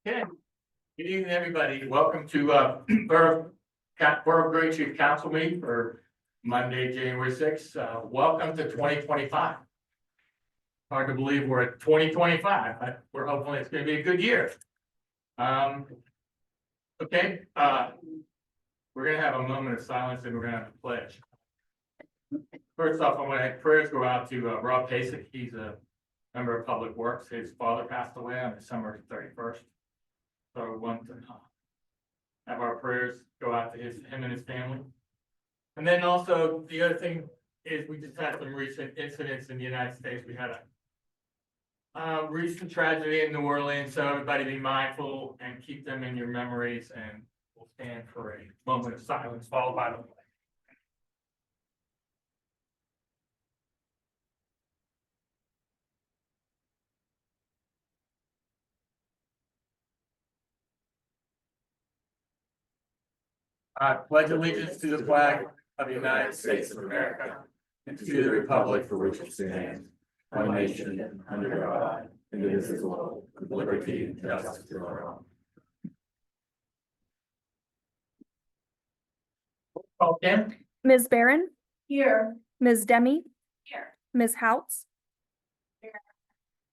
Okay, good evening, everybody. Welcome to Borough Green Tree Council meeting for Monday, January 6th. Welcome to 2025. Hard to believe we're at 2025, but we're hoping it's going to be a good year. Okay, we're going to have a moment of silence and we're going to have a pledge. First off, I want to have prayers go out to Rob Pasek. He's a member of Public Works. His father passed away on December 31st. So we want to have our prayers go out to him and his family. And then also the other thing is we just had some recent incidents in the United States. We had a recent tragedy in New Orleans, so everybody be mindful and keep them in your memories, and we'll stand for a moment of silence followed by the pledge. I pledge allegiance to the flag of the United States of America and to the republic for which it stands, one nation, under God, indivisible, with liberty and justice for all. Okay. Ms. Barron, Here. Ms. Demi, Here. Ms. Houts, Here.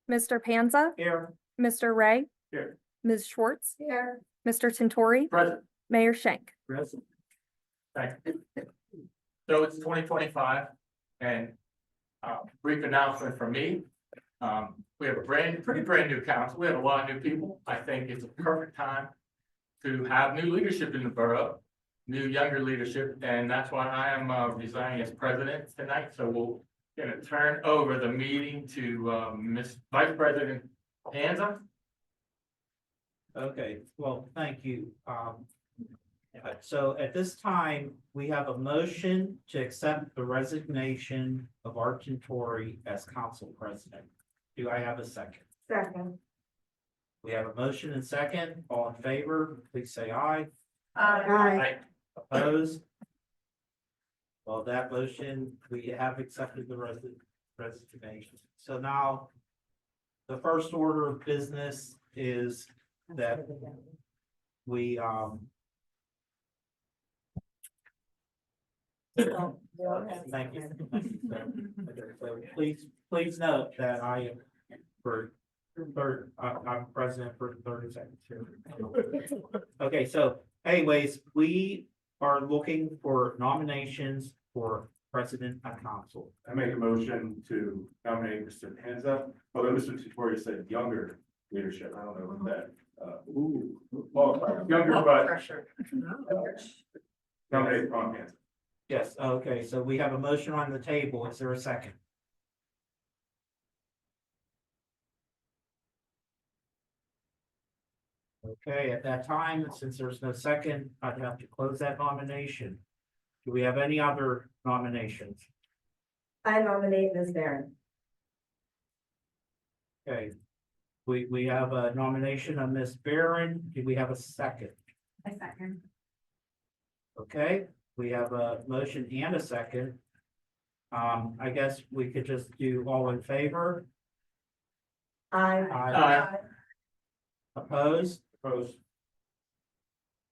Mr. Panza, Here. Mr. Ray, Here. Ms. Schwartz, Here. Mr. Tintori, Present. Mayor Schenk. Present. Thank you. So it's 2025 and brief announcement from me. We have a pretty brand new council. We have a lot of new people. I think it's a perfect time to have new leadership in the borough, new younger leadership, and that's why I am resigning as president tonight. So we'll gonna turn over the meeting to Ms. Vice President Panza. Okay, well, thank you. So at this time, we have a motion to accept the resignation of Art Tintori as council president. Do I have a second? Second. We have a motion and second. All in favor, please say aye. Aye. Opposed? Well, that motion, we have accepted the resignation. So now, the first order of business is that we, thank you. So please note that I am I'm president for 30 seconds here. Okay, so anyways, we are looking for nominations for president and council. I make a motion to nominate Mr. Panza, although Mr. Tintori said younger leadership, I don't know what that, well, younger, but nominate Ron Panza. Yes, okay, so we have a motion on the table. Is there a second? Okay, at that time, since there's no second, I'd have to close that nomination. Do we have any other nominations? I nominate Ms. Barron. Okay, we have a nomination of Ms. Barron. Do we have a second? I second. Okay, we have a motion and a second. I guess we could just do all in favor. Aye. Opposed? Opposed?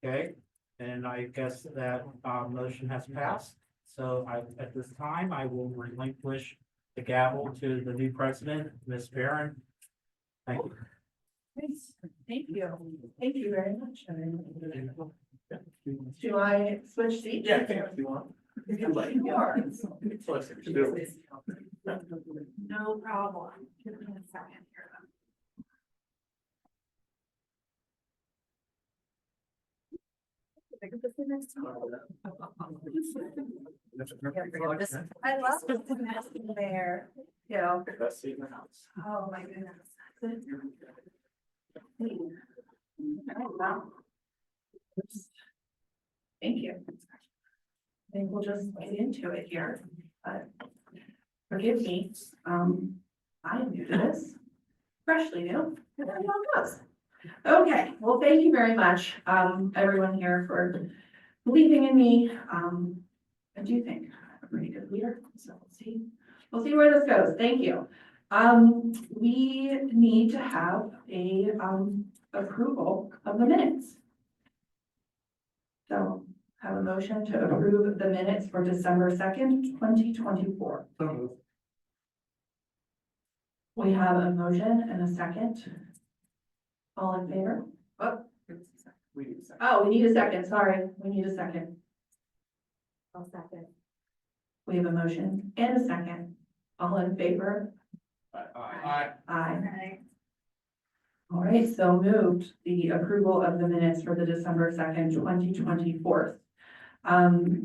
Okay, and I guess that motion has passed. So at this time, I will relinquish the gavel to the new president, Ms. Barron. Thank you. Thank you. Thank you very much. Do I switch seats? Yeah, if you want. No problem. Give me a second here. I love the there. You know. Best seat in the house. Oh, my goodness. Thank you. I think we'll just get into it here, but forgive me, I'm new to this, freshly new, and how it goes. Okay, well, thank you very much, everyone here for believing in me. I do think I'm a pretty good leader, so we'll see where this goes. Thank you. We need to have a approval of the minutes. So have a motion to approve the minutes for December 2nd, 2024. We have a motion and a second. All in favor? Oh, We need a second. oh, we need a second, sorry, we need a second. I'll second. We have a motion and a second. All in favor? Aye. Aye. All right, so moved, the approval of the minutes for the December 2nd, 2024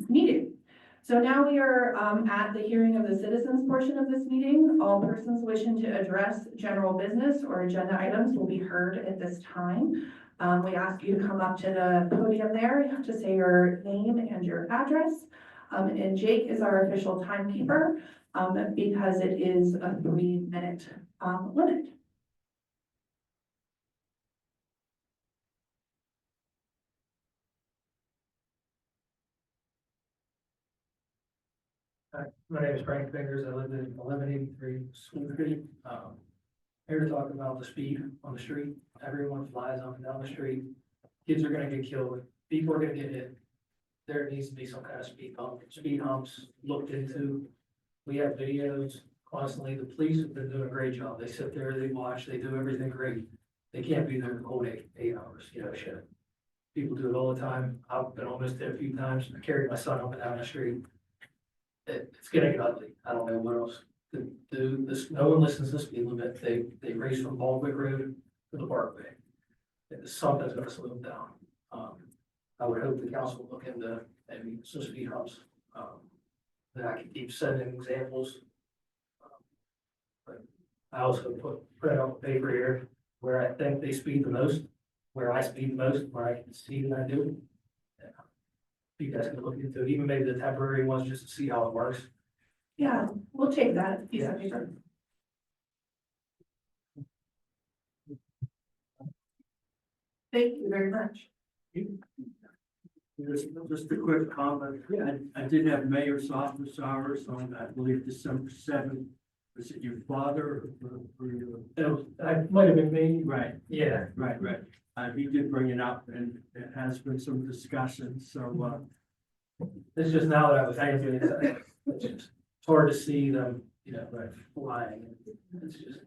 meeting. So now we are at the hearing of the citizens portion of this meeting. All persons wishing to address general business or agenda items will be heard at this time. We ask you to come up to the podium there to say your name and your address. And Jake is our official timekeeper because it is a 3-minute limit. My name is Frank Fingers. I live in 1183 School Street. Here to talk about the speed on the street. Everyone flies up and down the street. Kids are gonna get killed. People are gonna get hit. There needs to be some kind of speed humps looked into. We have videos constantly. The police have been doing a great job. They sit there, they watch, they do everything great. They can't be there the whole day, 8 hours, shit. People do it all the time. I've been almost there a few times. I carried my son up and down the street. It's getting ugly. I don't know what else to do. No one listens to the speed limit. They race from Baldwick Road to the Parkway. Something's gonna slow them down. I would hope the council will look into maybe some speed humps. That I can keep sending examples. But I also put out a paper here where I think they speed the most, where I speed the most, where I can see that I do. You guys can look into it, even maybe the temporary ones, just to see how it works. Yeah, we'll take that piece of paper. Thank you very much. Just a quick comment. Yeah, I did have mayor's office hours on, I believe, December 7th. Was it your father or your? I might have been me. Right, Yeah. right. He did bring it up and it has been some discussion, so, It's just now that I was thinking, it's just hard to see them, like flying. It's just,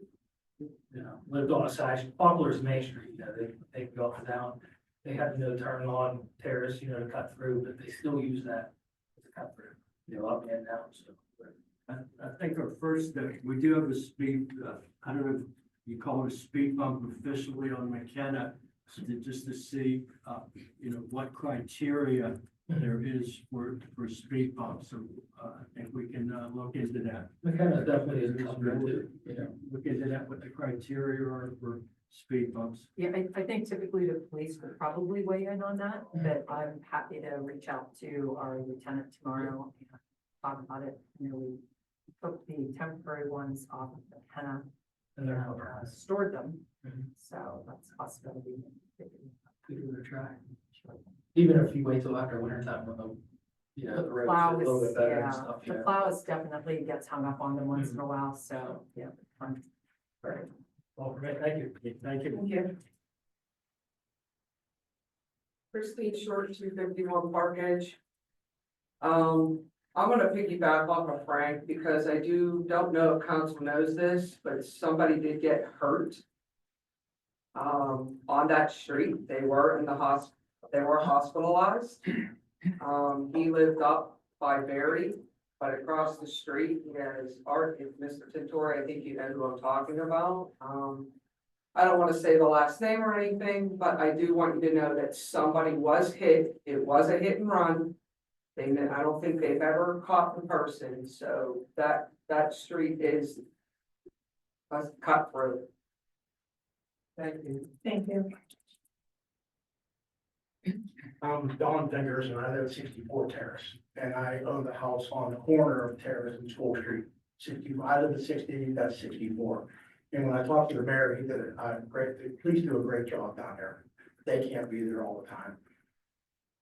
lived on a side, Poplar's Main Street, they go up and down. They have no turn on terrace, to cut through, but they still use that as a cut through, up and down, so. I think our first step, we do have a speed, I don't know if you call it a speed bump officially on McKenna, just to see, what criteria there is for speed bumps, so, I think we can, look into that. McKenna definitely is a cut through too, Look into that, what the criteria are for speed bumps. Yeah, I think typically the police would probably weigh in on that, but I'm happy to reach out to our lieutenant tomorrow and talk about it. We took the temporary ones off of the henna and they're not and stored them, Mhm. so that's a possibility. Give it a try. Even if you wait till after winter time when the roads are a little bit better and stuff, The plows definitely gets hung up on them once in a while, so, yeah. fun. Right. Well, great, thank you. Thank you. Thank you. Christine Short, 251 Park Edge. I'm gonna piggyback off of Frank because I don't know if council knows this, but somebody did get hurt. On that street, they were in the they were hospitalized. He lived up by Berry, but across the street, he has Art, Mr. Tintori, I think you know who I'm talking about. I don't want to say the last name or anything, but I do want you to know that somebody was hit. It was a hit and run. I don't think they've ever caught the person, so that street is cut through. Thank you. Thank you. I'm Don Fingers and I live at 64 Terrace and I own the house on the corner of Terrace and School Street. I live at 60, that's 64. And when I talked to the mayor, he did the police do a great job down there. They can't be there all the time.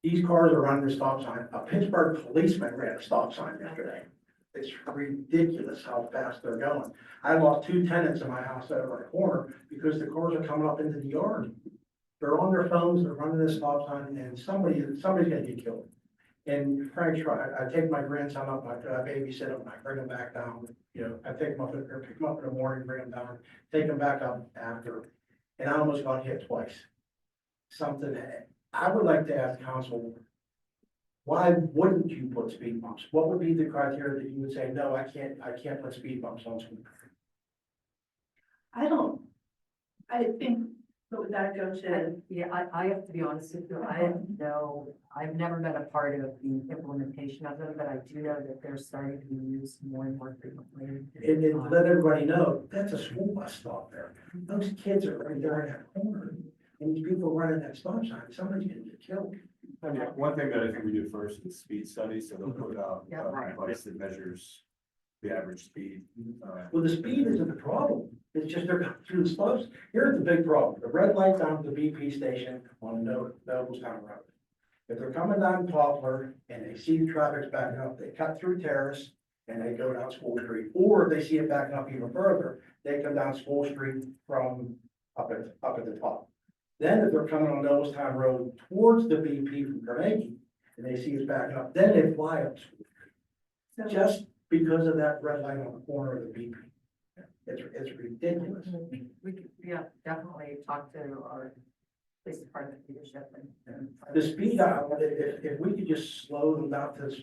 These cars are running the stop sign. A Pittsburgh policeman ran a stop sign yesterday. It's ridiculous how fast they're going. I lost 2 tenants in my house over the corner because the cars are coming up into the yard. they're on their phones, they're running this stop sign, and somebody's gonna get killed. And Frank's right, I take my grandson up, I babysit him, I bring him back down, you know, I take him up, or pick him up in the morning, bring him down, take him back up after. And I almost got hit twice. Something, I would like to ask council, why wouldn't you put speed bumps? What would be the criteria that you would say, no, I can't put speed bumps on school? I think, but would that go to, Yeah, I have to be honest with you, I've never been a part of the implementation of them, but I do know that they're starting to be used more and more frequently. And let everybody know, that's a school bus stop there. Those kids are right there in that corner. And these people running that stop sign, somebody's gonna get killed. I mean, one thing that I think we do first is speed studies, so they'll put out Yeah. a device that measures the average speed. Well, the speed isn't the problem. It's just they're coming through the slopes. Here's the big problem. The red light down at the BP station on Nobletown Road. If they're coming down Poplar and they see the traffic's backing up, they cut through Terrace and they go down School Street. Or if they see it backing up even further, they come down School Street from up at the top. Then if they're coming on Nobletown Road towards the BP from Carnegie and they see it's backing up, then they fly up School Street. Just because of that red light on the corner of the BP. It's ridiculous. We could, yeah, definitely talk to our police department leadership and. The speed, if we could just slow them down to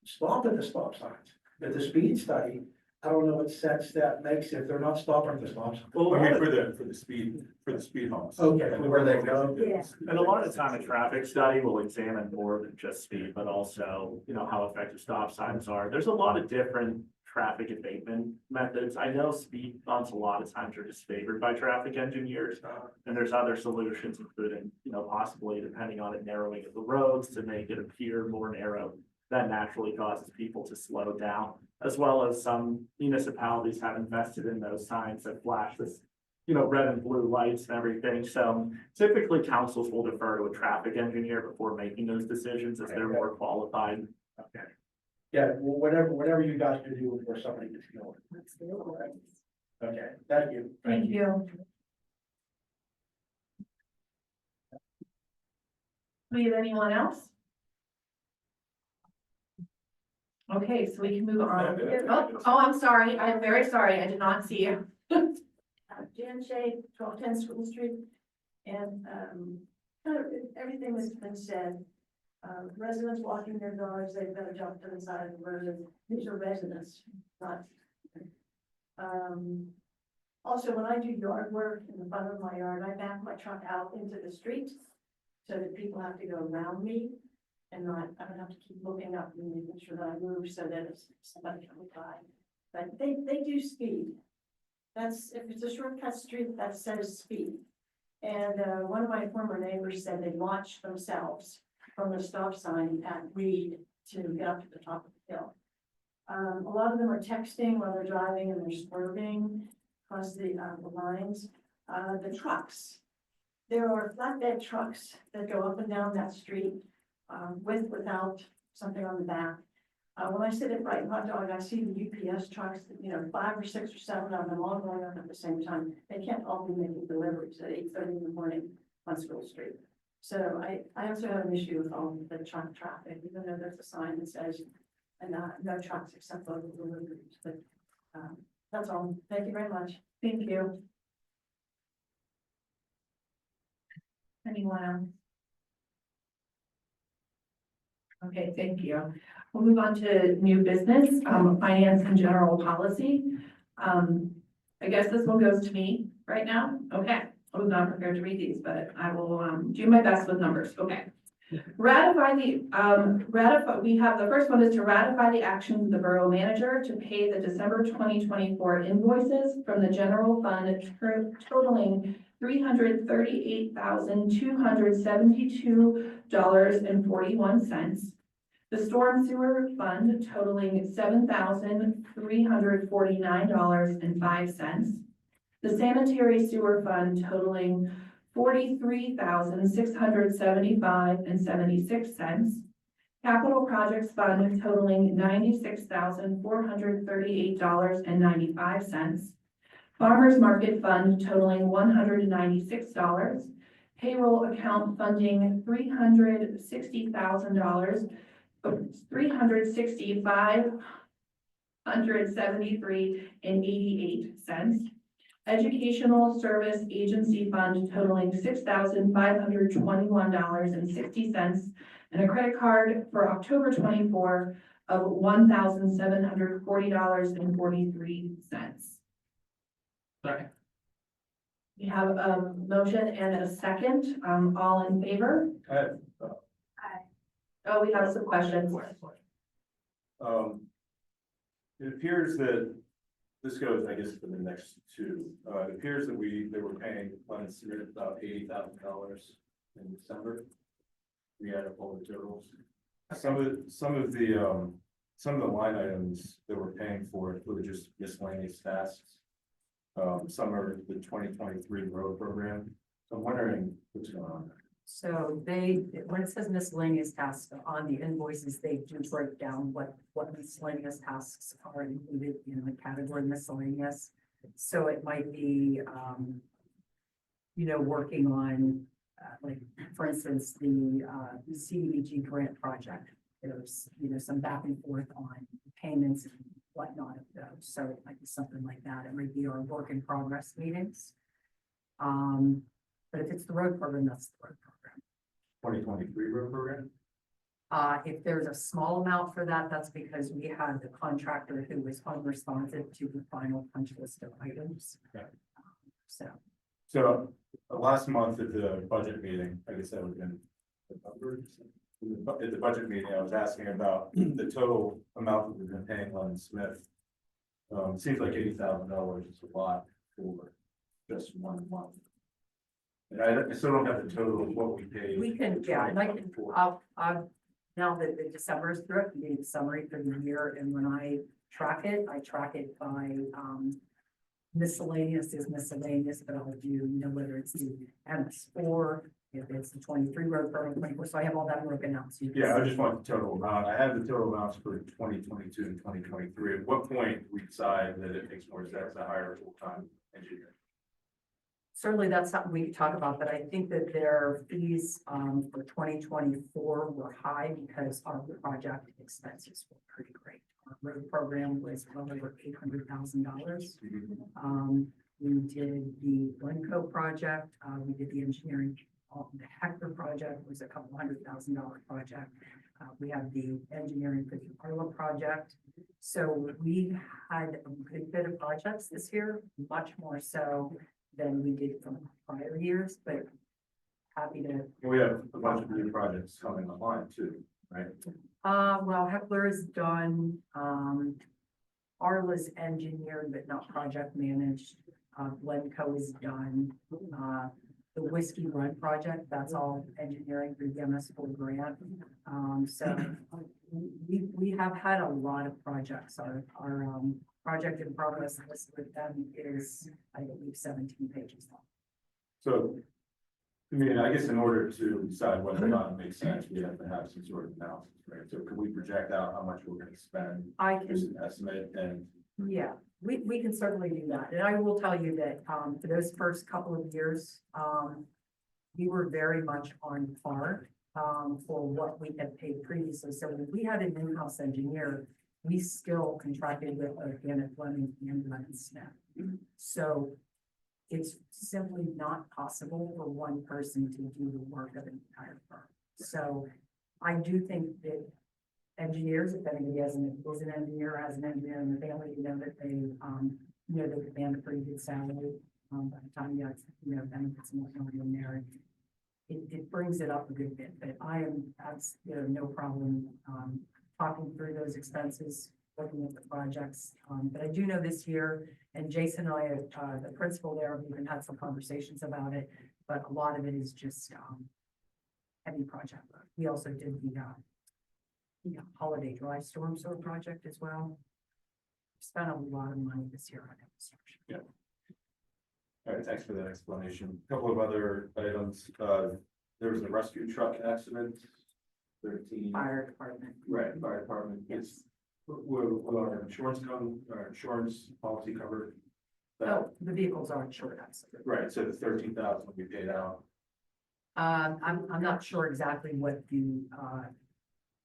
stop at the stop signs, but the speed study, I don't know what sense that makes if they're not stopping at the stop sign. Well, I mean, for the speed humps. Okay, for where they go. Yeah. And a lot of the time, a traffic study will examine more than just speed, but also, you know, how effective stop signs are. There's a lot of different traffic abatement methods. I know speed bumps a lot of times are disfavored by traffic engineers. And there's other solutions, including, you know, possibly depending on it, narrowing of the roads to make it appear more narrow. That naturally causes people to slow down, as well as some municipalities have invested in those signs that flash this, you know, red and blue lights and everything. So typically councils will defer to a traffic engineer before making those decisions as they're more qualified. Okay. Yeah, well, whatever you guys can do before somebody gets killed. Okay, thank you. thank you. We have anyone else? Okay, so we can move on. Oh, I'm sorry. I'm very sorry. I did not see you. Jan Shea, 1210 School Street, and kind of everything that's been said. Residents walking their dogs, they've got to jump to the side of the road. These are residents, not. Also, when I do yard work in the front of my yard, I back my truck out into the street so that people have to go around me and I don't have to keep looking up and making sure that I move so that if somebody comes by. But they do speed. That's, if it's a shortcut street, that says speed. And one of my former neighbors said they watched themselves from the stop sign at Reed to get up to the top of the hill. A lot of them are texting while they're driving and they're swerving across the lines. The trucks, there are flatbed trucks that go up and down that street without something on the back. When I sit at Bright Hot Dog, I see the UPS trucks, you know, 5 or 6 or 7 of them all going up at the same time. They can't all be making deliveries at 8:30 in the morning on School Street. So I also have an issue with all the truck traffic, even though there's a sign that says, no trucks except local deliveries, but, that's all. Thank you very much. Thank you. Anyone else? Okay, thank you. We'll move on to new business, finance and general policy. I guess this one goes to me right now. Okay, I was not prepared to read these, but I will do my best with numbers. Okay. We have, the first one is to ratify the action of the borough manager to pay the December 2024 invoices from the general fund totaling $338,272.41. The storm sewer fund totaling $7,349.05. The sanitary sewer fund totaling $43,675.76. Capital projects fund totaling $96,438.95. Farmers market fund totaling $196. payroll account funding $360,000, $365,173.88. Educational Service Agency Fund totaling $6,521.60, and a credit card for October 24 of $1,740.43. Second. We have a motion and a second, all in favor? Oh, we have some questions. It appears that, this goes, I guess, for the next two, it appears that they were paying Glen Smith about $80,000 in December. We had all the totals. Some of the line items that we're paying for were just miscellaneous tasks. Some are the 2023 road program. So I'm wondering what's going on there. So they, when it says miscellaneous tasks on the invoices, they do break down what miscellaneous tasks are included in the category miscellaneous. So it might be, working on, like, for instance, the CDBG grant project. There's, some back and forth on payments and whatnot of those. So it might be something like that. It might be our work in progress meetings. But if it's the road program, that's the road program. 2023 road program? If there's a small amount for that, that's because we had the contractor who was unresponsive to the final punch list of items. Okay. So, Last month at the budget meeting, I guess that would have been at the budget meeting, I was asking about the total amount that we've been paying Glen Smith. Seems like $80,000 is a lot for just 1 month. And I still don't have the total of what we paid. we can, yeah, and I can, now that the December is through, I can give you the summary for the year, and when I track it by, miscellaneous is miscellaneous, but I'll do, whether it's the MS4, if it's the 23 road program, 24, so I have all that broken out. So you can Yeah, I see. just want the total amount. I have the total amounts for 2022 and 2023. At what point we decide that it makes more sense to hire a full-time engineer? Certainly, that's something we could talk about, but I think that their fees, for 2024 were high because our project expenses were pretty great. Our road program was well over $800,000. We did the Glencoe project, we did the engineering, the Hector project was a couple $100,000 project. We have the engineering for the Arlo project. So we had a good bit of projects this year, much more so than we did from prior years, but happy to. We have a bunch of new projects coming online too, right? Well, Heckler is done, Arla's engineered but not project managed. Glencoe is done. The Whiskey Run project, that's all engineering through the MS4 grant. So we have had a lot of projects. Our project in progress list with them is, I believe, 17 pages long. So, I mean, I guess in order to decide whether or not it makes sense, we have to have some sort of analysis, right? So can we project out how much we're gonna spend, I just can, an estimate, and yeah, we can certainly do that. And I will tell you that, for those first couple of years, we were very much on par, for what we had paid previously. So when we had an in-house engineer, we still contracted with Organic Fleming and Glen Smith. So it's simply not possible for one person to do the work of an entire firm. So I do think that engineers, if anybody is an engineer, has an engineer in the family, that they, they demand a pretty good salary. By the time you have, benefits and whatnot in there, it brings it up a good bit. But that's, no problem, talking through those expenses, looking at the projects. But I do know this year, and Jason and I, the principal there, we even had some conversations about it, but a lot of it is just, heavy project work. We also did the Holiday Drive Storm Sewer project as well. Spent a lot of money this year on infrastructure. yeah. All right, thanks for that explanation. A couple of other items. There was a rescue truck accident. 13. Fire department. Right, fire department. Yes. Will our insurance policy cover that? Oh, the vehicles aren't insured, absolutely. Right, so the 13,000 will be paid out. I'm not sure exactly what the,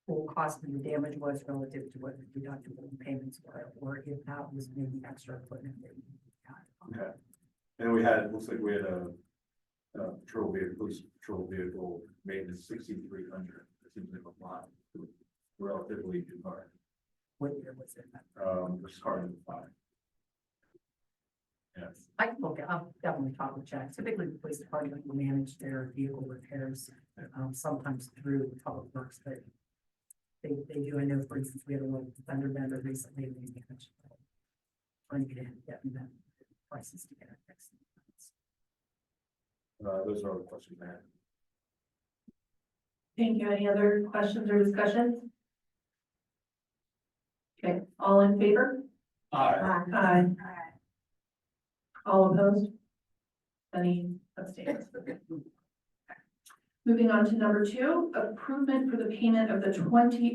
full cost of the damage was relative to what the deductible payments were, or if that was maybe extra equipment that you had. Okay. And we had, it looks like we had a patrol vehicle, police patrol vehicle maintenance 6,300. It seems like a lot, relatively new car. What year was it? This car is 5. Yes. I can look, I'll definitely talk with Jack. Typically, the police department will manage their vehicle repairs, sometimes through Public Works, but they do. I know, for instance, we had a little fender bender recently, and they managed. Trying to get them prices to get it fixed. Those are all the questions I had. Thank you. Any other questions or discussions? Okay, all in favor? Aye. All opposed? Any abstains? Moving on to number 2, approval for the payment of the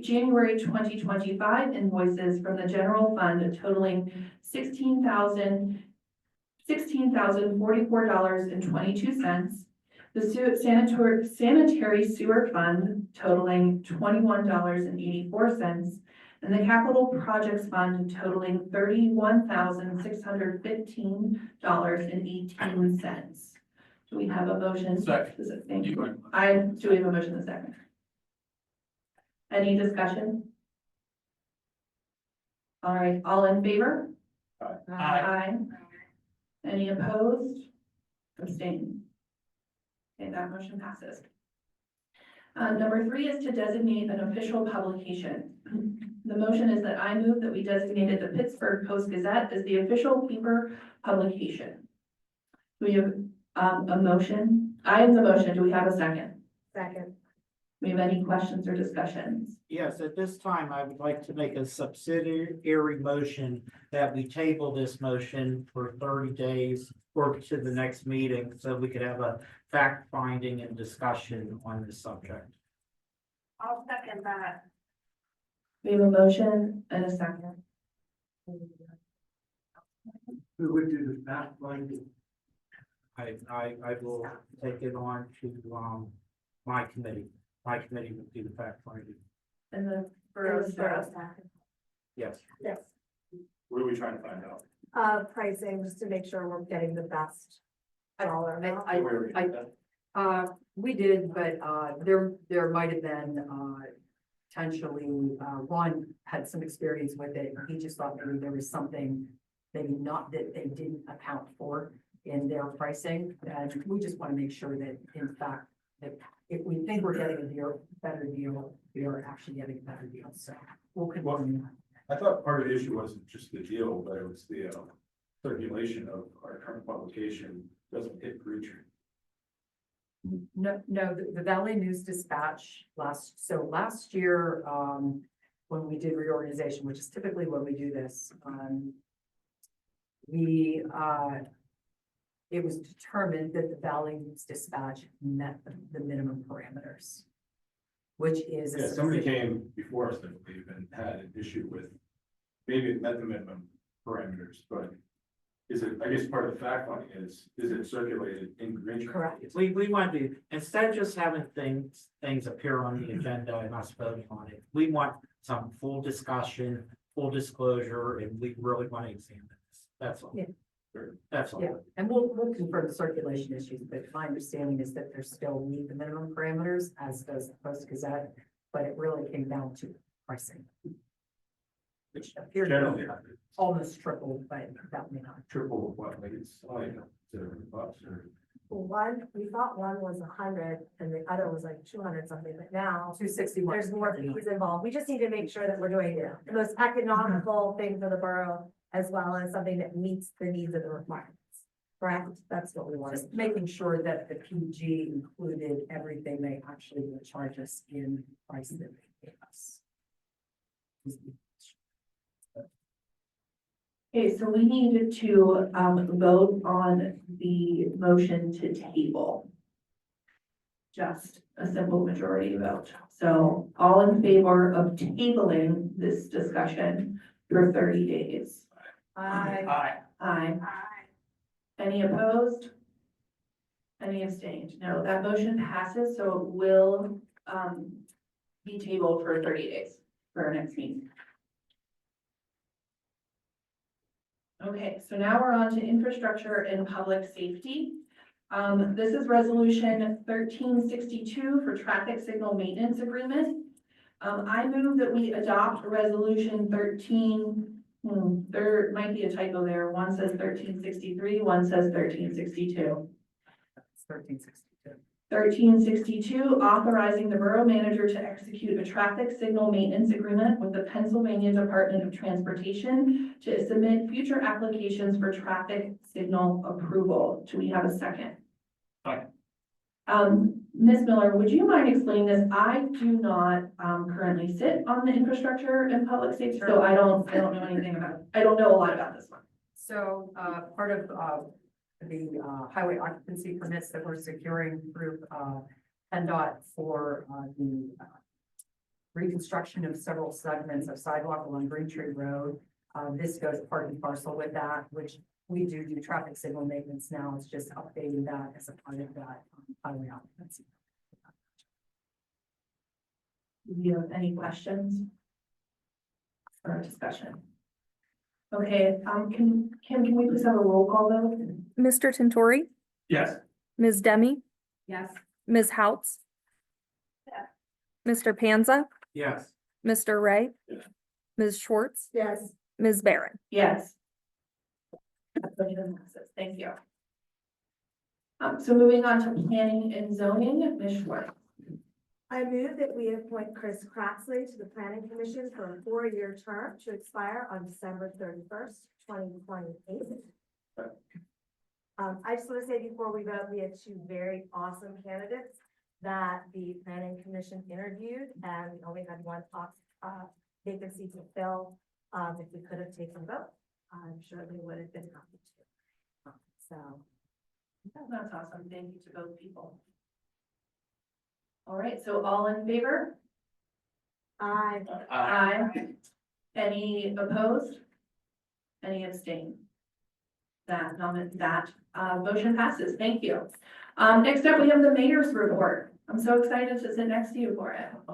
January 2025 invoices from the general fund totaling $16,044.22. The sanitary sewer fund totaling $21.84. And the capital projects fund totaling $31,615.18. Do we have a motion? Second. Thank you. Do we have a motion in a second? Any discussion? All right, all in favor? Aye. Any opposed? Abstained? Okay, that motion passes. Number 3 is to designate an official publication. The motion is that I move that we designated the Pittsburgh Post-Gazette as the official paper publication. Do we have a motion? I have the motion. Do we have a second? Second. Do we have any questions or discussions? Yes, at this time, I would like to make a subsidiary motion that we table this motion for 30 days or to the next meeting, so we could have a fact finding and discussion on this subject. I'll second that. We have a motion and a second. Who would do the fact finding? I will take it on to, my committee. My committee will do the fact finding. And the Borough borough staff. Yes. Yes. What are we trying to find out? Pricing, just to make sure we're getting the best dollar amount. We did, but, there might have been, potentially, one had some experience with it. He just thought maybe there was something maybe not that they didn't account for in their pricing. And we just want to make sure that in fact, that if we think we're getting a better deal, we are actually getting a better deal. So we'll continue. I thought part of the issue wasn't just the deal, but it was the circulation of our current publication doesn't hit Green Tree. No, the Valley News Dispatch last year, when we did reorganization, which is typically when we do this, it was determined that the Valley News Dispatch met the minimum parameters, which is. Yeah, somebody came before us, I believe, and had an issue with, maybe it met the minimum parameters, but is it, I guess part of the fact finding is it circulated in Green Tree? Correct. We want to, instead of just having things appear on the agenda and us voting on it, we want some full discussion, full disclosure, and we really want to examine this. That's all. Yeah. That's all. Yeah, and we'll confirm the circulation issues, but my understanding is that they still meet the minimum parameters, as does the Post Gazette, but it really came down to pricing. Which appeared to Generally, be almost tripled, but that may not. triple of what, like it's only $70 or. We thought one was 100 and the other was like 200 something, but now 261. there's more fees involved. We just need to make sure that we're doing the most economical thing for the borough, as well as something that meets the needs of the requirements. Correct? That's what we want. Just making sure that the PG included everything they actually will charge us in the price that they gave us. Okay, so we needed to vote on the motion to table. Just a simple majority vote. So all in favor of tabling this discussion for 30 days? Aye. Aye. Any opposed? Any abstained? No, that motion passes, so it will, be tabled for 30 days for our next meeting. Okay, so now we're on to infrastructure and public safety. This is resolution 1362 for traffic signal maintenance agreement. I move that we adopt resolution 13, there might be a typo there. One says 1363, one says 1362. It's 1362. 1362, authorizing the borough manager to execute a traffic signal maintenance agreement with the Pennsylvania Department of Transportation to submit future applications for traffic signal approval. Do we have a second? Second. Ms. Miller, would you mind explaining this? I do not currently sit on the infrastructure and public safety, so I don't know anything about it. I don't know a lot about this one. So, part of, the highway occupancy permits that we're securing through PennDOT for the reconstruction of several segments of sidewalk along Green Tree Road. This goes part and parcel with that, which we do traffic signal maintenance now. It's just updating that as a part of that highway occupancy. Do you have any questions or discussion? Okay, can we please have a roll call vote? Mr. Tintori, Yes. Ms. Demi, Yes. Ms. Houts, Yes. Mr. Panza, Yes. Mr. Ray, Yes. Ms. Schwartz, Yes. Ms. Barron. Yes. Thank you. So moving on to planning and zoning, Ms. Schwartz. I move that we appoint Chris Cratsley to the Planning Commission for a 4-year term to expire on December 31st, 2028. I just want to say before we vote, we had 2 very awesome candidates that the Planning Commission interviewed, and we only had 1 vacancy to fill. If we could have taken a vote, I'm sure they would have been happy to. So. That's awesome. Thank you to both people. All right, so all in favor? Aye. Any opposed? Any abstain? That motion passes. Thank you. Next up, we have the mayor's report. I'm so excited to sit next to you for it. I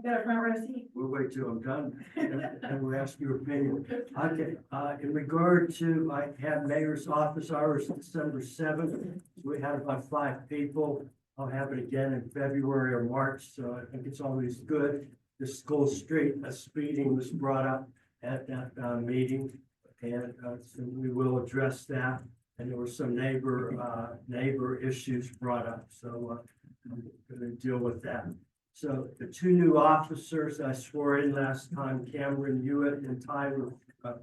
got a front row seat. We'll wait till I'm done and we'll ask your opinion. Okay, in regard to, I have mayor's office hours December 7th. We had about 5 people. I'll have it again in February or March, so I think it's always good. The School Street speeding was brought up at that meeting, and so we will address that. And there were some neighbor issues brought up, so I'm going to deal with that. So the 2 new officers I swore in last time, Cameron Hewitt and Tyler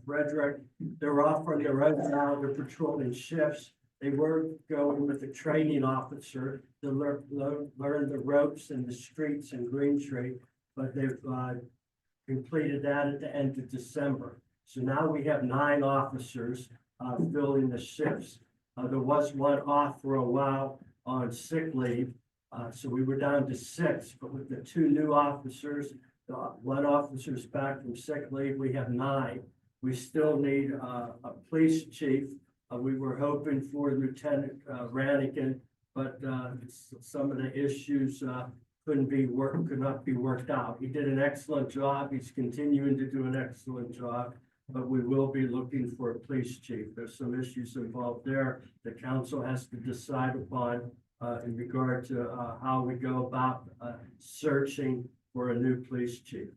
Frederick, they're off on their own now. They're patrolling shifts. They were going with a training officer to learn the ropes and the streets in Green Tree, but they've completed that at the end of December. So now we have 9 officers filling the shifts. There was 1 off for a while on sick leave, so we were down to 6. But with the 2 new officers, 1 officer's back from sick leave, we have 9. We still need a police chief. We were hoping for Lieutenant Rannigan, but some of the issues could not be worked out. He did an excellent job. He's continuing to do an excellent job, but we will be looking for a police chief. There's some issues involved there. The council has to decide upon in regard to how we go about searching for a new police chief.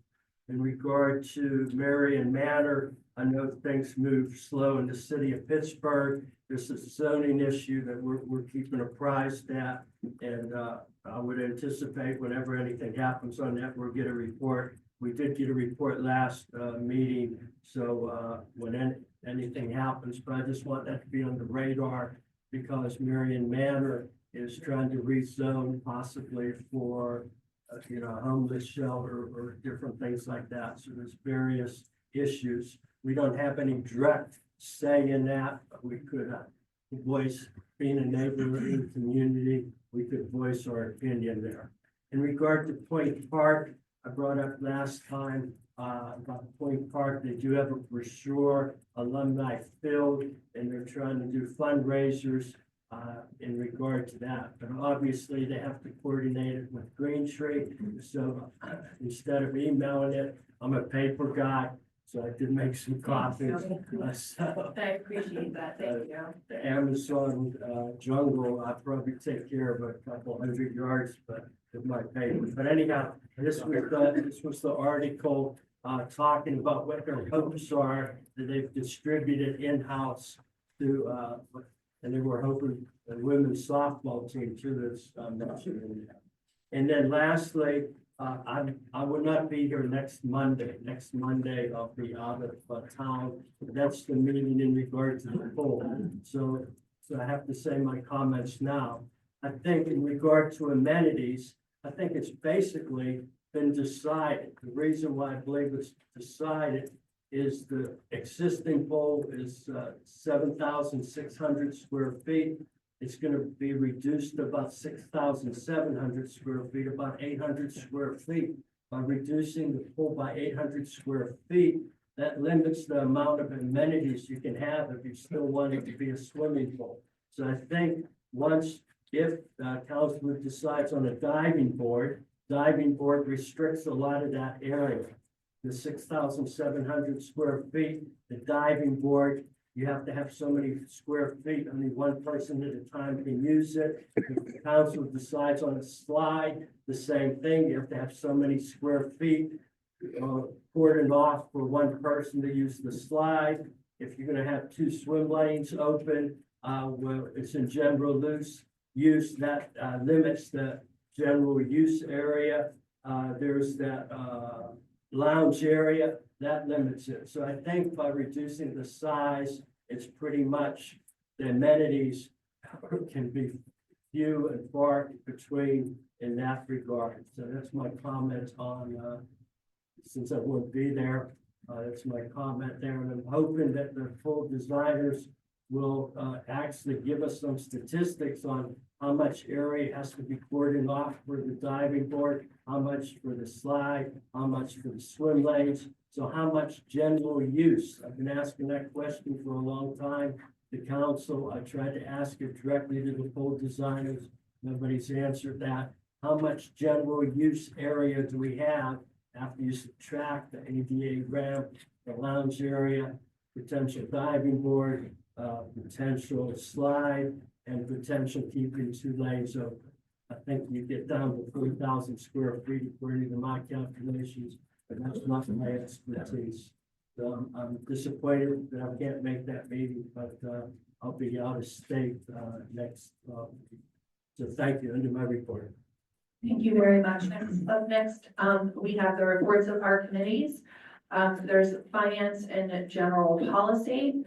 In regard to Marion Manor, I know things move slow in the city of Pittsburgh. There's a zoning issue that we're keeping apprised at, and I would anticipate whenever anything happens on that, we'll get a report. We did get a report last meeting, so when anything happens, but I just want that to be on the radar because Marion Manor is trying to rezone possibly for homeless shelter or different things like that. So there's various issues. We don't have any direct say in that, but we could voice, being a neighboring community, we could voice our opinion there. In regard to Point Park, I brought up last time about Point Park. They do have a brochure, alumni filled, and they're trying to do fundraisers in regard to that, but obviously they have to coordinate it with Green Tree. So instead of emailing it, I'm a paper guy, so I did make some copies. So I appreciate that, thank you. the Amazon jungle, I probably take care of a couple hundred yards, but with my paper. But anyhow, this was the article talking about what their hopes are that they've distributed in-house to, and they were hoping the women's softball team too, that's mentioned in there. And then lastly, I will not be here next Monday. Next Monday, I'll be out of town. That's the meeting in regard to the poll. So I have to say my comments now. I think in regard to amenities, I think it's basically been decided. The reason why I believe it's decided is the existing poll is 7,600 square feet. It's gonna be reduced to about 6,700 square feet, about 800 square feet. By reducing the pool by 800 square feet, that limits the amount of amenities you can have if you still want it to be a swimming pool. So I think if council decides on a diving board restricts a lot of that area. The 6,700 square feet, the diving board, you have to have so many square feet, only one person at a time can use it. If the council decides on a slide, the same thing, you have to have so many square feet cordoned off for one person to use the slide. If you're gonna have 2 swim lanes open, where it's in general use, that limits the general use area. There's that lounge area, that limits it. So I think by reducing the size, it's pretty much the amenities can be few and far between in that regard. So that's my comment on, since I won't be there, that's my comment there. And I'm hoping that the full designers will actually give us some statistics on how much area has to be cordoned off for the diving board, how much for the slide, how much for the swim lanes. So how much general use? I've been asking that question for a long time. The council, I tried to ask it directly to the pool designers. Nobody's answered that. How much general use area do we have after you subtract the ADA ramp, the lounge area, potential diving board, potential slide, and potential keeping 2 lanes open? I think you get down to 3,000 square feet according to my calculations, but that's not my expertise. So I'm disappointed that I can't make that meeting, but I'll be out of state next. So thank you, under my report. Thank you very much. Up next, we have the reports of our committees. There's finance and general policy.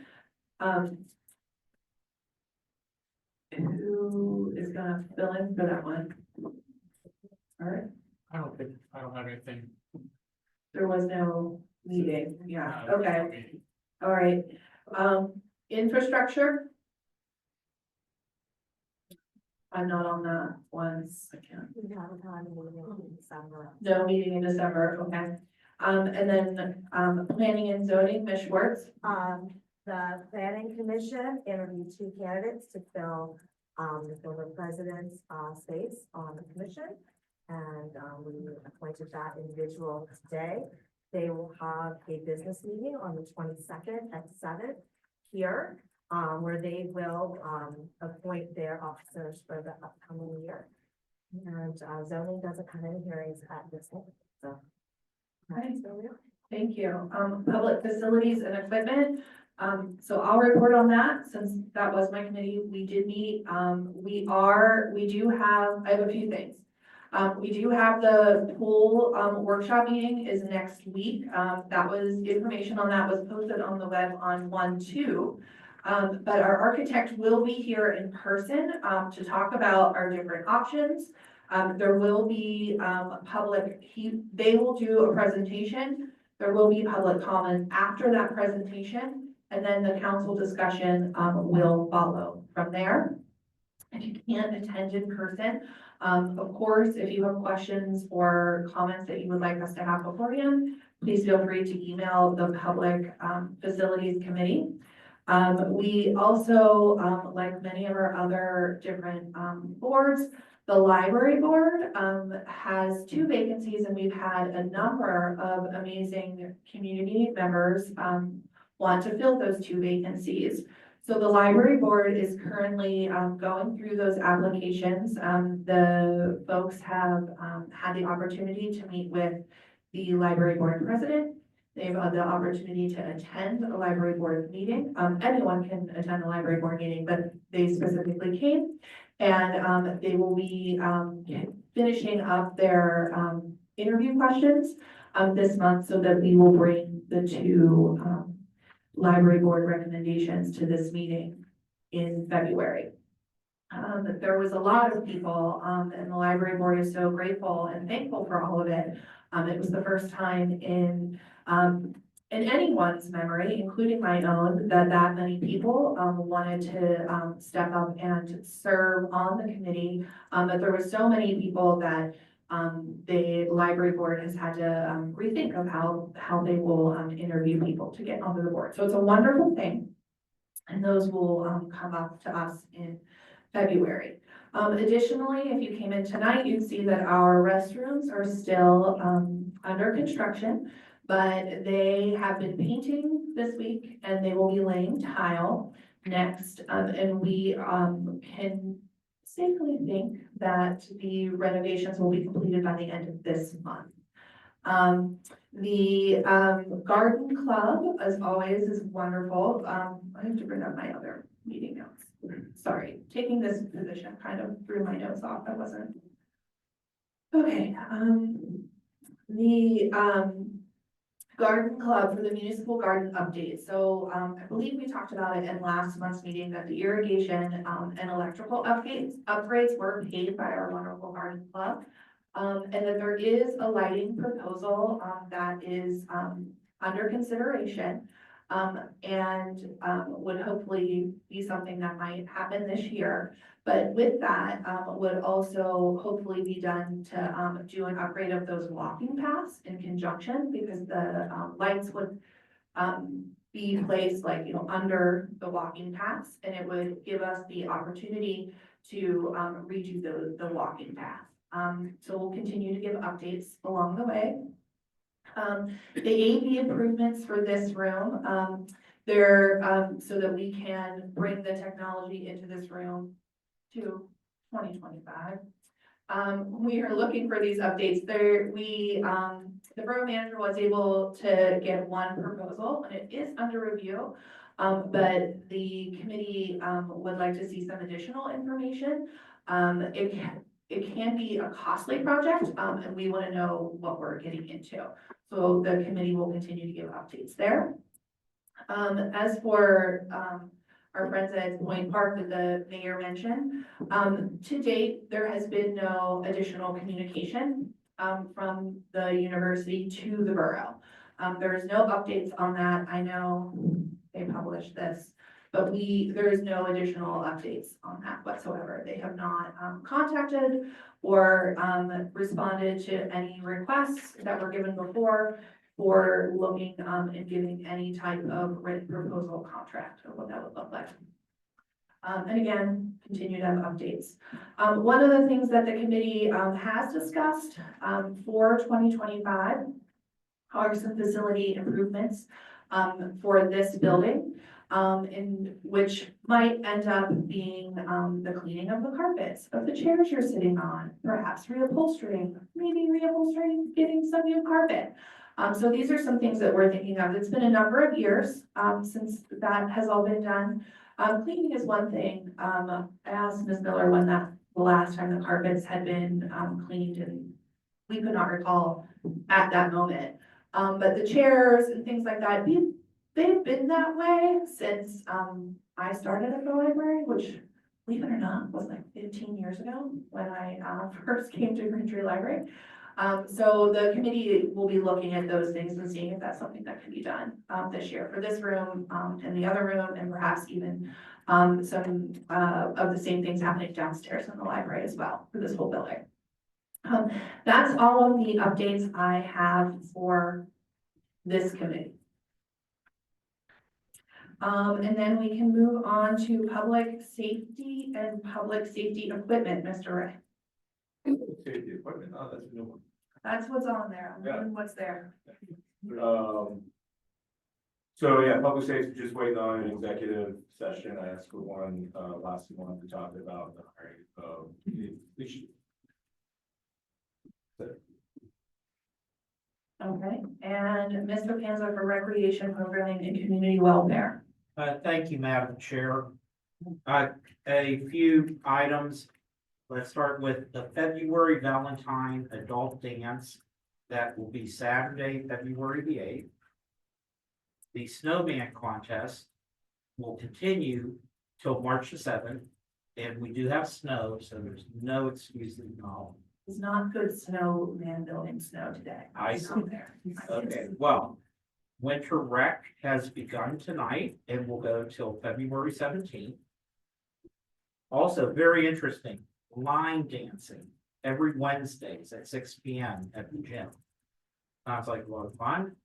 Who is gonna fill in for that one? All right, I don't have anything. there was no meeting, yeah, No, okay, no meeting. all right. Infrastructure. I'm not on that once, I can't. We haven't had a meeting in December. No meeting in December, okay. And then, planning and zoning, Ms. Schwartz. The planning commission interviewed 2 candidates to fill, the former president's, space on the commission. And, we appointed that individual today. They will have a business meeting on the 22nd at 7 here, where they will, appoint their officers for the upcoming year. And, zoning doesn't have any hearings at this point, so. Okay. So we are. Thank you. Public facilities and equipment. So I'll report on that since that was my committee. We did meet. I have a few things. We do have the pool, workshop meeting is next week. That was, information on that was posted on the web on 1/2. But our architect will be here in person, to talk about our different options. There will be, they will do a presentation. There will be public comment after that presentation, and then the council discussion, will follow from there. If you can't attend in person, of course, if you have questions or comments that you would like us to have beforehand, please feel free to email the public, facilities committee. We also, like many of our other different, boards, the library board, has 2 vacancies, and we've had a number of amazing community members, want to fill those 2 vacancies. So the library board is currently, going through those applications. The folks have, had the opportunity to meet with the library board president. They've had the opportunity to attend a library board meeting. Anyone can attend a library board meeting, but they specifically came. And they will be finishing up their interview questions this month, so that we will bring the 2 library board recommendations to this meeting in February. There was a lot of people, and the library board is so grateful and thankful for all of it. It was the first time in anyone's memory, including my own, that many people wanted to step up and serve on the committee. But there were so many people that the library board has had to rethink of how they will interview people to get onto the board. So it's a wonderful thing. And those will come up to us in February. Additionally, if you came in tonight, you'd see that our restrooms are still under construction, but they have been painting this week, and they will be laying tile next. And we can safely think that the renovations will be completed by the end of this month. The garden club, as always, is wonderful. I have to bring up my other meeting notes. Sorry, taking this position kind of threw my notes off. I wasn't. Okay, the garden club for the municipal garden update. So I believe we talked about it in last month's meeting that the irrigation and electrical upgrades were paid by our wonderful garden club. And that there is a lighting proposal that is under consideration. And would hopefully be something that might happen this year. But with that, would also hopefully be done to do an upgrade of those walking paths in conjunction, because the lights would be placed like, under the walking paths, and it would give us the opportunity to redo the walking path. So we'll continue to give updates along the way. The AV improvements for this room, they're so that we can bring the technology into this room to 2025. We are looking for these updates. The borough manager was able to get 1 proposal, and it is under review. But the committee would like to see some additional information. It can be a costly project, and we want to know what we're getting into. So the committee will continue to give updates there. As for our friends at Point Park that the mayor mentioned, to date, there has been no additional communication from the university to the borough. There is no updates on that. I know they published this, but there is no additional updates on that whatsoever. They have not contacted or responded to any requests that were given before, or looking and giving any type of written proposal contract of what that would look like. And again, continue to have updates. One of the things that the committee has discussed for 2025 are some facility improvements for this building, in which might end up being the cleaning of the carpets, of the chairs you're sitting on, perhaps reupholstering, getting some new carpet. So these are some things that we're thinking of. It's been a number of years since that has all been done. Cleaning is one thing. I asked Ms. Miller when the last time the carpets had been cleaned, and we could not recall at that moment. But the chairs and things like that, they've been that way since I started at the library, which, believe it or not, was like 15 years ago when I first came to Green Tree Library. So the committee will be looking at those things and seeing if that's something that can be done this year for this room and the other room, and perhaps even some of the same things happening downstairs in the library as well for this whole building. That's all of the updates I have for this committee. And then we can move on to public safety and public safety equipment, Mr. Ray. Safety equipment, oh, that's a new one. That's what's on there. I'm Yeah. wondering what's there. So yeah, public safety, just waiting on an executive session. I asked for one, last month to talk about the hiring of the police chief. Okay, and Mr. Panza for recreation programming and community welfare. Thank you, Madam Chair. A few items. Let's start with the February Valentine Adult Dance. That will be Saturday, February the 8th. The snowman contest will continue till March the 7th. And we do have snow, so there's no excuse to no. It's not good snowman building snow today. I It's see. not there. Okay, well, Winter Rec has begun tonight and will go till February 17th. Also, very interesting, line dancing every Wednesdays at 6 p.m. at the gym. Sounds like a lot of fun.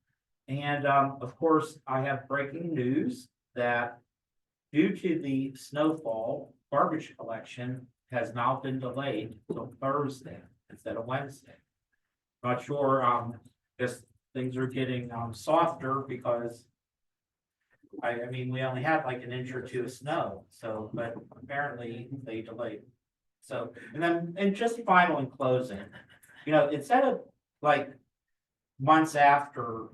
And of course, I have breaking news that due to the snowfall, garbage collection has now been delayed till Thursday instead of Wednesday. Not sure, just things are getting softer because I mean, we only had like an inch or two of snow, so, but apparently they delayed. So, and just final in closing, you know, instead of like months after,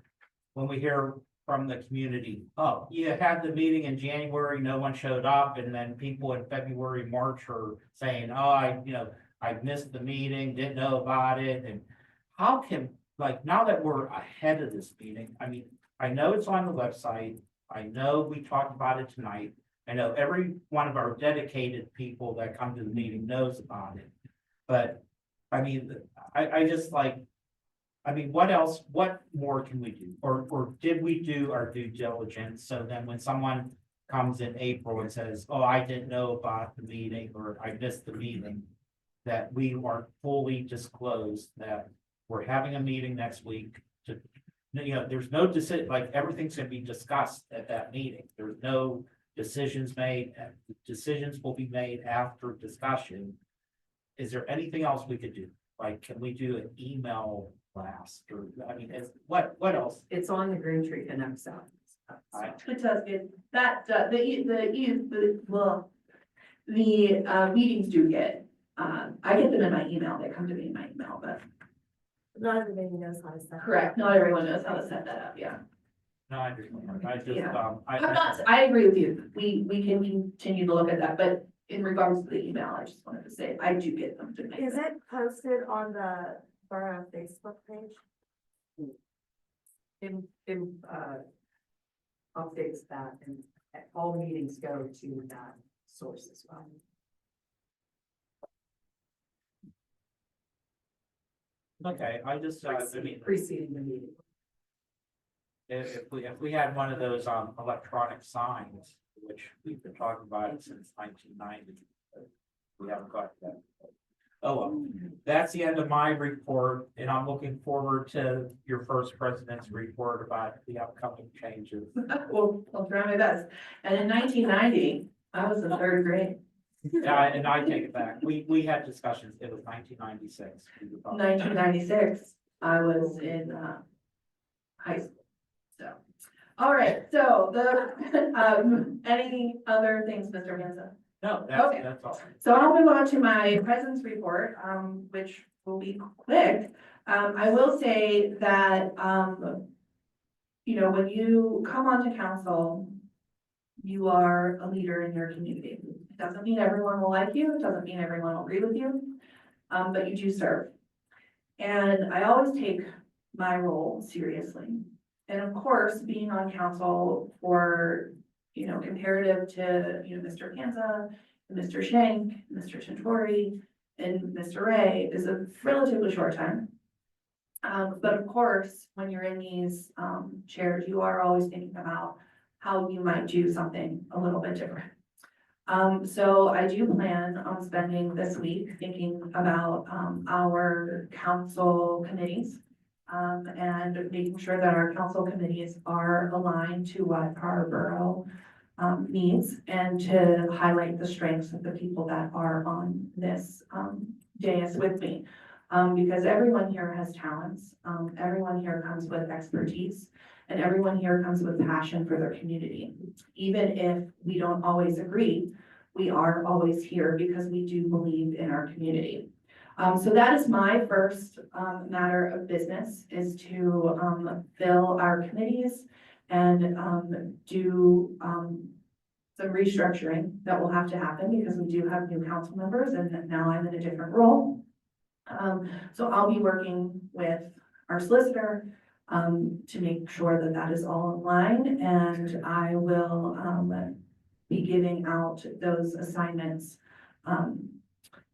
when we hear from the community, oh, you had the meeting in January, no one showed up, and then people in February, March are saying, oh, I missed the meeting, didn't know about it, and how can, like, now that we're ahead of this meeting, I mean, I know it's on the website, I know we talked about it tonight, I know every one of our dedicated people that come to the meeting knows about it, but, I mean, I just like, I mean, what else, what more can we do? Or did we do our due diligence? So then when someone comes in April and says, oh, I didn't know about the meeting, or I missed the meeting, that we are fully disclosed that we're having a meeting next week to, there's no decision, like everything's gonna be discussed at that meeting. There's no decisions made. Decisions will be made after discussion. Is there anything else we could do? Like, can we do an email blast or, I mean, what else? It's on the Green Tree Connect side. It does, the meetings do get, I get them in my email, they come to me in my email, but Not everybody knows how to set. correct, not everyone knows how to set that up, yeah. No, I understand. I just, Yeah. I agree with you, we can continue to look at that, but in regards to the email, I just wanted to say, I do get them to make Is them. it posted on the borough Facebook page? Updates that and all meetings go to that source as well. Okay, I just, I mean, Preceding the meeting. if we had one of those electronic signs, which we've been talking about it since 1990, we haven't got that. Oh, well, that's the end of my report, and I'm looking forward to your first president's report about the upcoming changes. Well, I'll try my best, and in 1990, I was in third grade. Yeah, and I take it back. We had discussions. It was 1996. 1996, I was in, high school, so. All right, so any other things, Mr. Hanson? No, Okay. that's all. So I'll move on to my president's report, which will be quick. I will say that, when you come onto council, you are a leader in your community. It doesn't mean everyone will like you, it doesn't mean everyone will agree with you, but you do serve. And I always take my role seriously. And of course, being on council for, comparative to, Mr. Panza, Mr. Shank, Mr. Tintori, and Mr. Ray is a relatively short time. But of course, when you're in these, chairs, you are always thinking about how you might do something a little bit different. So I do plan on spending this week thinking about, our council committees. And making sure that our council committees are aligned to what our borough needs and to highlight the strengths of the people that are on this, dais with me. Because everyone here has talents, everyone here comes with expertise, and everyone here comes with passion for their community. Even if we don't always agree, we are always here because we do believe in our community. So that is my first matter of business, is to fill our committees and do some restructuring that will have to happen because we do have new council members and now I'm in a different role. So I'll be working with our solicitor to make sure that that is all in line, and I will be giving out those assignments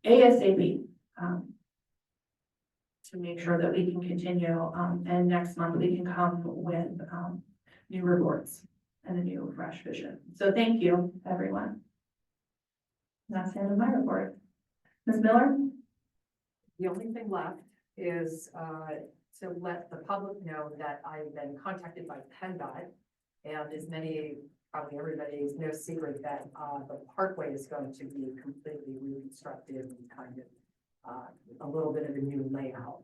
ASAP. To make sure that we can continue, and next month we can come with, new reports and a new fresh vision. So thank you, everyone. That's the end of my report. Ms. Miller? The only thing left is to let the public know that I've been contacted by PennDOT. And as many, probably everybody is no secret that the parkway is going to be completely reconstructed and kind of a little bit of a new layout.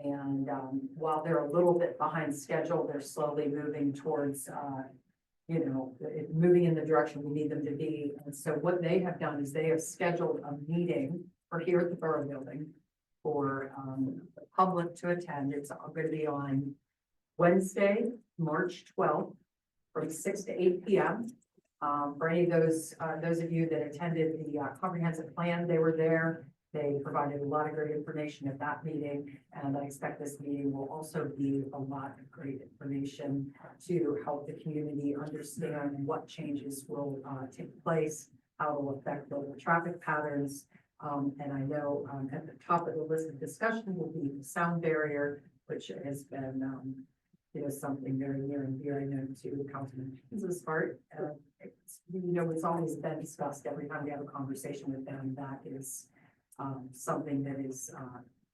And while they're a little bit behind schedule, they're slowly moving towards, moving in the direction we need them to be. And so what they have done is they have scheduled a meeting for here at the Borough Building for the public to attend. It's going to be on Wednesday, March 12th, from 6 to 8 p.m. For any of those of you that attended the comprehensive plan, they were there. They provided a lot of great information at that meeting, and I expect this meeting will also be a lot of great information to help the community understand what changes will take place, how it will affect local traffic patterns. And I know at the top of the list of discussion will be the sound barrier, which has been something very near and dear, I know, to Councilman Paine's heart. It's always been discussed every time we have a conversation with them. That is something that is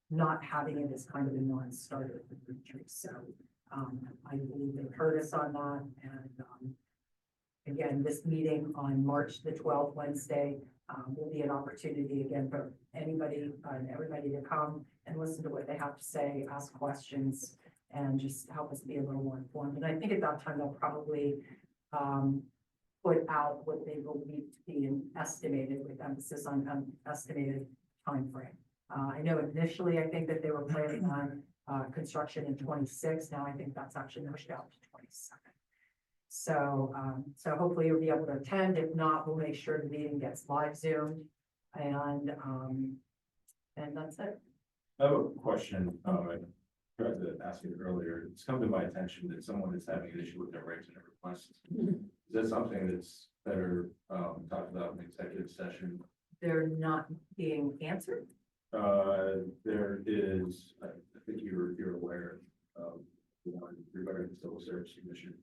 not having it as kind of a non-starter for Green Tree. So I believe they heard us on that. And again, this meeting on March the 12th, Wednesday, will be an opportunity again for anybody and everybody to come and listen to what they have to say, ask questions, and just help us be a little more informed. And I think at that time, they'll probably put out what they believe to be an estimated, with emphasis on estimated timeframe. I know initially, I think that they were planning on construction in 26. Now I think that's actually pushed out to 27. So, so hopefully you'll be able to attend. If not, we'll make sure the meeting gets live Zoomed, and that's it. I have a question. I tried to ask it earlier. It's come to my attention that someone is having an issue with their rights and their requests. Is that something that's better talked about in the executive session? They're not being answered. There is, I think you're aware of the one regarding the Civil Service Commission.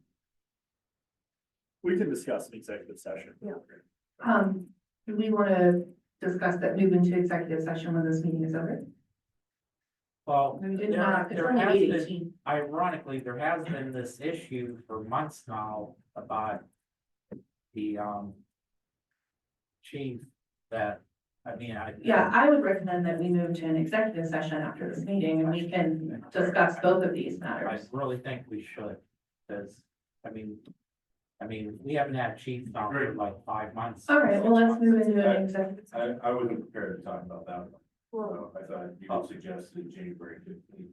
We can discuss an executive session. Yeah. Do we want to discuss that, move into executive session when this meeting is over? Well, We didn't there have, it's there only has been, 8:18. ironically, there has been this issue for months now about the chief that, Yeah, I would recommend that we move to an executive session after this meeting and we can discuss both of these I matters. really think we should, because, we haven't had chief now for like 5 months. All right, well, 6 let's move months. into an executive. I wasn't prepared to talk about that. Well, I thought you would suggest that January 15th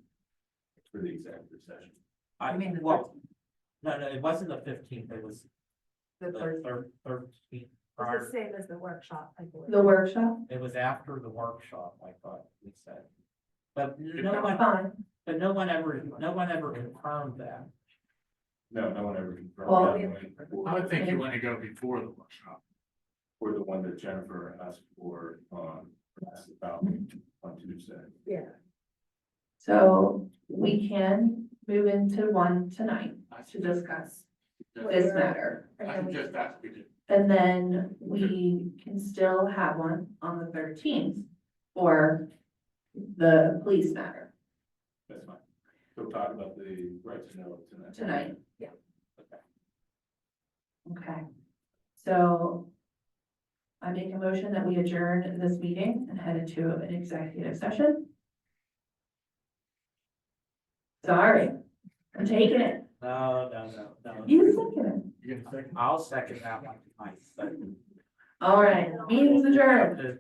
for the executive session. I mean, the Well, no, it wasn't the 15th, it was the the third, 13th. it's prior. the same as the workshop, I believe. The workshop, It was after the workshop, I thought we said. But no that's one, fine. but no one ever confirmed that. No, no one ever confirmed. Well, that. I would think you want to go before the workshop. Or the one that Jennifer asked for, asked about on Tuesday. Yeah. So we can move into one tonight to discuss this matter. And I then we suggest that's what we do. And then we can still have one on the 13th for the police matter That's fine. So talk about the right to know tonight. tonight. Yeah. Okay. So I make a motion that we adjourn this meeting and head into an executive session. Sorry, I'm taking it. No. You second it. I'll second that one. Nice. All right, meeting's adjourned.